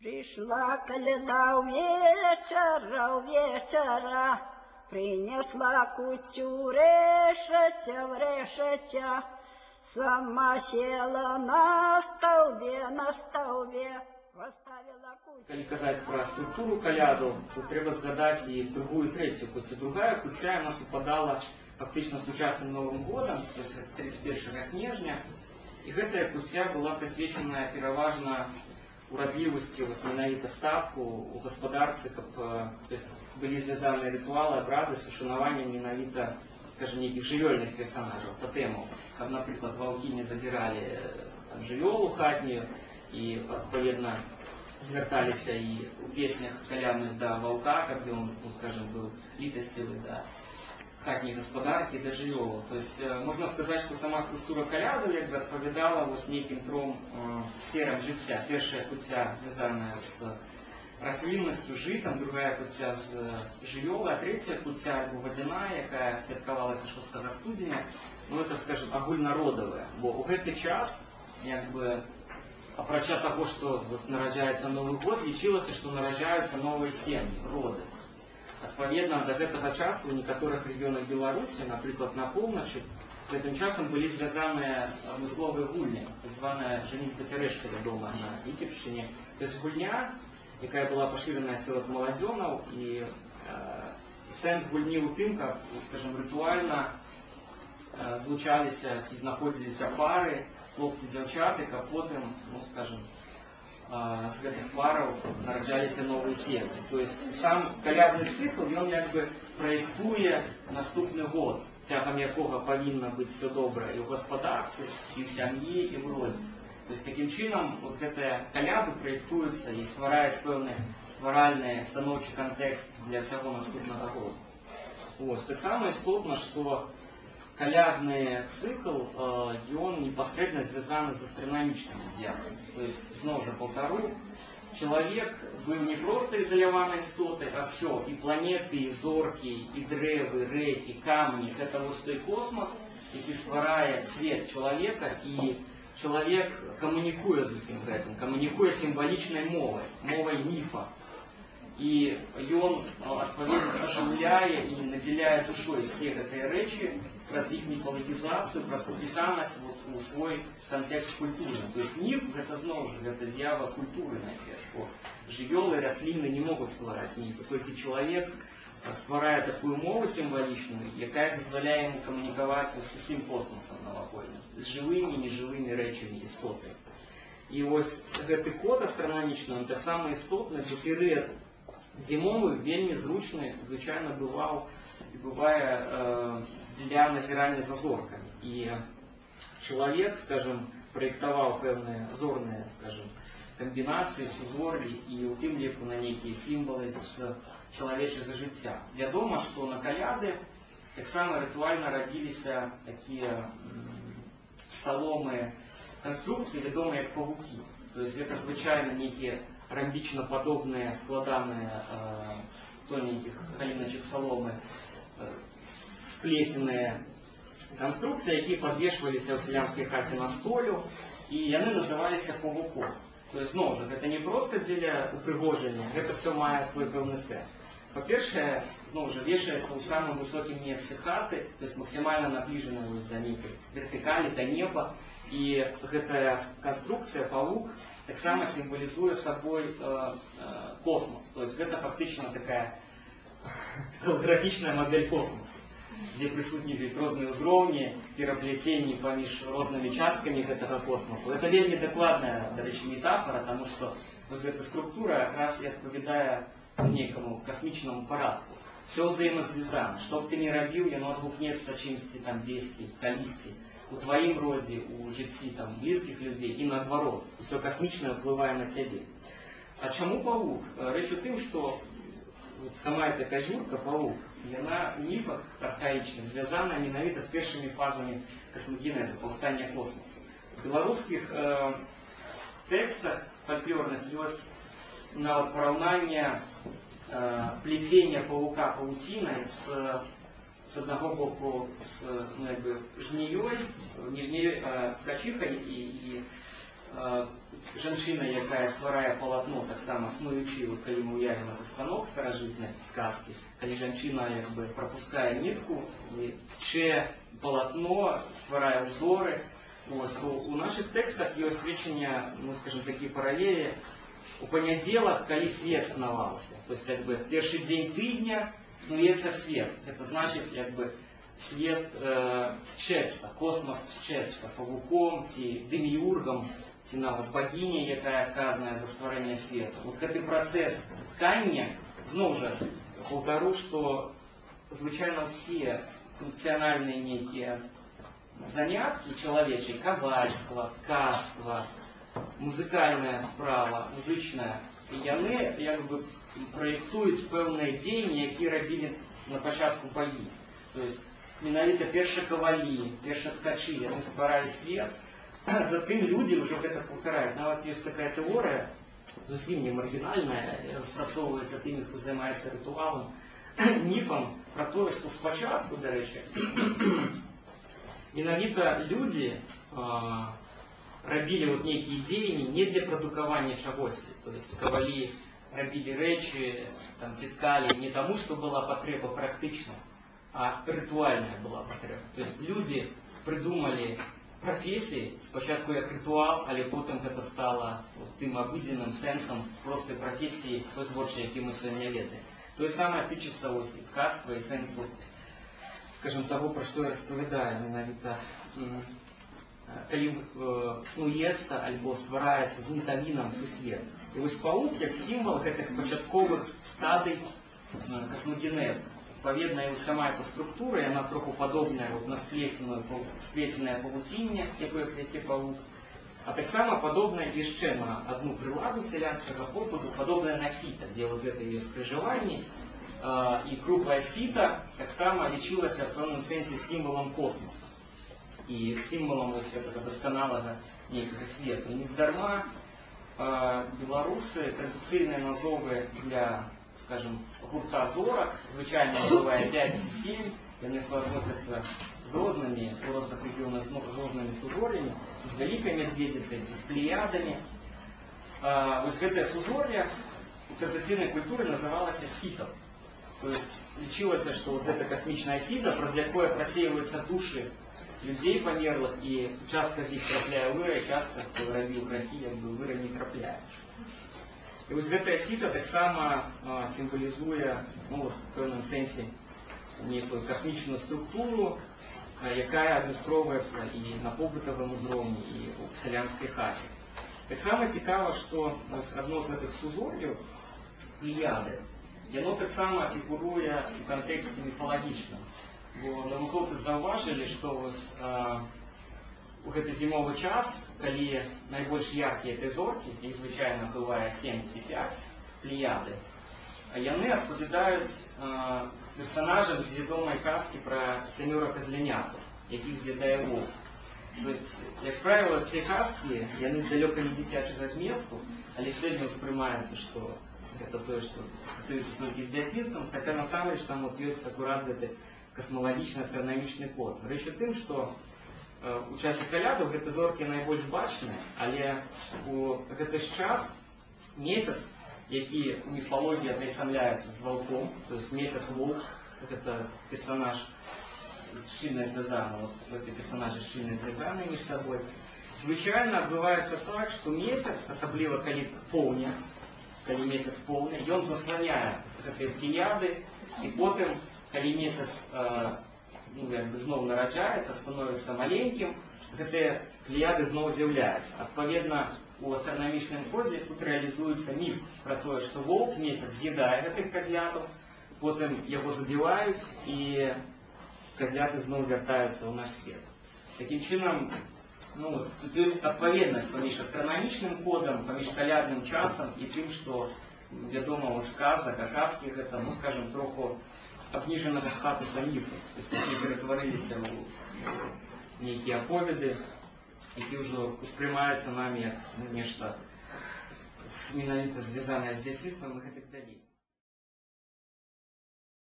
Пришла коляда вечера, принесла кутю решетя, сама села на столбе, поставила кутю. Калі казаць пра структуру каляду, то трэба згадаць і другую, трэцюю куцю. Другая куця яна супадала фактычна з сучасным Новым годам, то есть 31 снежня. І гэтая куця была прысвечаная пераважна урадлівасці, менавіта статку у гаспадарцы, каб былі звязаныя рытуалы, абрады з ушанаваннем менавіта, скажем, нейкіх жывёльных персонажаў, тотэмаў, каб, напрыклад, ваўкі не задзіралі жывёлу хатнюю і, адпаведна, звярталіся і ў песнях калядных да ваўка, каб ён, скажем, быў літасцівы да хатней гаспадаркі, да жывёлаў. То есть можна сказаць, што сама структура каляду як бы адпавядала нейкім тром сферам жыцця. Першая куця звязаная з расліннасцю, жытам, другая куця з жывёлай, а трэцяя куця вадзяная, якая святкавалася 6 студзеня, это, скажем, агульнародавая. Бо ў гэты час, як бы, апрача таго, што нараджаецца Новы год, лічылася, што нараджаюцца новыя сем'і, роды. Адпаведна, да гэтага часу ў некаторых рэгіёнах Беларусі, напрыклад, на поўначы, гэтым часам былі звязаныя адмысловыя гульні, так званая жаніцьба-цярэшка, вядомая на Віцебшчыне. То есть гульня, якая была пашыраная сярод маладзёнаў, і сэнс гульні ў тым, каб, скажем, рытуальна злучаліся ці знаходзіліся пары, хлопцы-дзяўчаты, каб потым, скажем, з гэтых параў нараджаліся новыя сем'і. То есть сам калядны цыкл, ён як бы праектуе наступны год, цягам якога павінна быць все добра і ў гаспадарцы, і ў сям'і, і ў родзе. То есть такім чынам гэтыя каляды праектуюцца і ствараюць пэўны стваральны станоўчы кантэкст для ўсяго наступнага года. Таксама істотна, што калядны цикл, он непосредственно связан с астрономичными з'явами. То есть, снова же повторю, человек был не просто изолированной истотой, а все, и планеты, и зорки, и древы, реки, камни, это вот той космос, який стварае свет человека, и человек коммуникует с этим гэтым, коммуникует символичной мовой мифа. И он, адпаведна, оживляе и наделяе душой все гэтыя рэчы праз іх міфалагізацыю, праз упісанасць у свой кантэкст культуры. То есть міф, гэта зноў жа, гэта з'ява культуры найперш. Жывёлы, расліны не могуць ствараць міфы, толькі чалавек стварае такую мову сімвалічную, якая дазваляе яму камунікаваць з усім космосам навакольным, з жывымі і нежывымі рэчамі, істотамі. І вось гэты код астранамічны, он таксама істотны, бо перыяд зімовы вельмі зручны, звычайна бывае для назірання за зоркамі. І чалавек, скажем, праектаваў пэўныя зорныя, скажем, камбінацыі, сузор'і і у тым ліку на нейкія сімвалы з чалавечага жыцця. Вядома, што на каляды таксама рытуальна рабіліся такія саломы канструкцыі, вядомыя як павукі. То есть гэта звычайна нейкія рамбічна-падобныя складаныя з тоненькіх галіначак саломы сплеценыя канструкцыі, якія падвешваліся ў сялянскай хаце на столю, і яны называліся павуком. То есть, зноў жа, гэта не проста дзеля упрыгожання, гэта все мае свой пэўны сэнс. Па-першае, зноў жа, вешаецца ў самым высокім месцы хаты, то есть максімальна набліжана да нейкай вертыкалі, да неба, і гэтая канструкцыя, павук, таксама сімвалізуе сабой космос. То есть гэта фактычна такая голографічная модель космоса, дзе прысутнічаюць розныя ўзроўні, пераплеценні паміж рознымі часткамі гэтага космосу. Это вельмі дакладная, дарэчы, метафора, таму што вось гэта структура раз і адпавядае нейкаму касмічнаму парадку. Все ўзаемазвязана. Што б ты не рабіў, яно адгукнецца чымсьці там дзесьці, калісьці, у тваім родзе, у жыцці там блізкіх людзей і наадварот. Усё касмічнае ўплывае на цябе. А чаму павук? Рэч у тым, што сама эта казюрка, павук, яна в міфах архаічных звязана менавіта з першымі фазамі касмогенезу, паўстання космосу. У беларускіх тэкстах фальклорных ёсць нават параўнанне плецення павука павуцінай з аднаго боку з жніёй, не жніёй, а ткачихай і жанчына, якая стварае палатно, таксама снуючы, вот, калі мы уявім это станок старажытны ткацкі, калі жанчына як бы пропускае нітку і тчэ палатно, стварае узоры, ось, то у наших тэкстах ёсць речення, ну, скажем, такие параллели. У понеділок, калі свет снаваўся, то есть як бы першы дзень тыдня снуецца свет. Это значит, як бы свет тчэцца, космос тчэцца павуком ці деміургам, ці нават богиня, якая адказная за стварэнне света. Вот гэты працэс ткання, зноў жа паўтару, што звычайна ўсе функцыянальныя нейкія заняткі чалавечай, кавальства, ткацтва, музыкальная справа, музычная, і яны як бы праектуюць пэўныя дзеянні, якія рабілі на пачатку багі. То есть менавіта першакавалі, першаткачы, яны стваралі свет, затым людзі ўжо гэта паўтараюць. Нават ёсць такая тэорыя, зусім не маргінальная, распрацоўваецца тымі, хто займаецца рытуалам, міфам пра тое, што спачатку, дарэчы, менавіта людзі рабілі вот нейкія дзеянні не для прадукавання чагосьці. То есть кавалі рабілі рэчы, там, ці ткалі не таму, што была патрэба практычна, а рытуальная была патрэба. То есть людзі прыдумалі профессии, спочатку як ритуал, але потім гэта стало тим обыденным сенсом простой профессии, той творчей, які ми сьогодні ведаємо. То же самое тычыцца ось і ткацтва, і сенсу, скажем, того, про що я розповідаю, менавіта, калі снуецца альбо ствараецца з метавінам сусвет. І ось паук як сімвал гэтых пачатковых стадый космогенезу. Відповідно, і сама эта структура, яна троху падобная вот на сплеценае павуцінне, якое пляце павук, а таксама падобная яшчэ на одну прыладу сялянскага попыту, падобная на сіта, дзе вот гэта ёсць скрыжаванні, і круглая сіта таксама лічылася в пэўным сэнсе сімвалам космоса і сімвалам вось гэтага дасканалага нейкага свету. І нездарма беларусы традыцыйныя назовы для, скажем, гурта зорак, звычайно бывае 5 ці 7, яны суадносяцца з рознымі, у розных рэгіёнах з рознымі сузор'ямі, з вялікай мядзведзіцай, ці з плеядамі. Вось гэтае сузор'е у традыцыйнай культуры называлася сітам. То есть лічылася, што вот гэта касмічнае сіта, праз якое прасеиваюцца душы людзей памерлых, і частка з іх трапляе ў вырай, частка, хто рабіў грахі, як бы вырай не трапляе. І вось гэтая сіта таксама сімвалізуе, ну, в пэўным сэнсе нейкую касмічную структуру, якая адлюстроўваецца і на побытавым узроўні, і ў сялянскай хаце. Таксама цікава, што адно з гэтых сузор'яў, плеяды, яно таксама фігуруе у кантэксце міфалагічным. Бо навукоўцы заўважылі, што вось у гэты зімовы час, калі найбольш яркія ты зоркі, іх звычайна бывае 7 ці 5 плеяды, яны адпавядаюць персонажам з вядомай казкі пра 7 казлянятаў, якіх з'ядае воўк. То есть, як правіла, все казкі, яны далёка не дзіцячага зместу, але сёння ўспрымаецца, што гэта тое, што асацыюецца толькі з дзяцінствам, хаця насамрэч там вот ёсць акурат гэты касмалагічны астранамічны код. Рэч у тым, што у часе калядаў гэты зоркі найбольш бачныя, але у гэты ж час месяц, які у міфалогіі атайсамляецца з ваўком, то есть месяц воўк, гэта персонаж шчыльна звязаны, вот гэты персонажы шчыльна звязаны між сабой. Звычайна адбываецца так, што месяц, асабліва калі поўня, калі месяц поўны, ён засланяе гэтыя плеяды, і потым, калі месяц зноў нараджаецца, становіцца маленькім, гэтыя плеяды зноў з'яўляюцца. Адпаведна, у астранамічным кодзе тут рэалізуецца міф пра тое, што воўк месяц з'ядае гэтых казлятаў, потым яго забіваюць, і казляты зноў вяртаюцца ў наш свет. Такім чынам, ну, тут ёсць адпаведнасць паміж астранамічным кодам, паміж калядным часам і тым, што вядома ў сказах, а казкі гэта, ну, скажем, троху абніжанага статуса міфу. То есть які ператварыліся ў нейкія аповеды, які ўжо успрымаюцца намі як нешта менавіта звязанае з дзяцінствам і гэтак далей.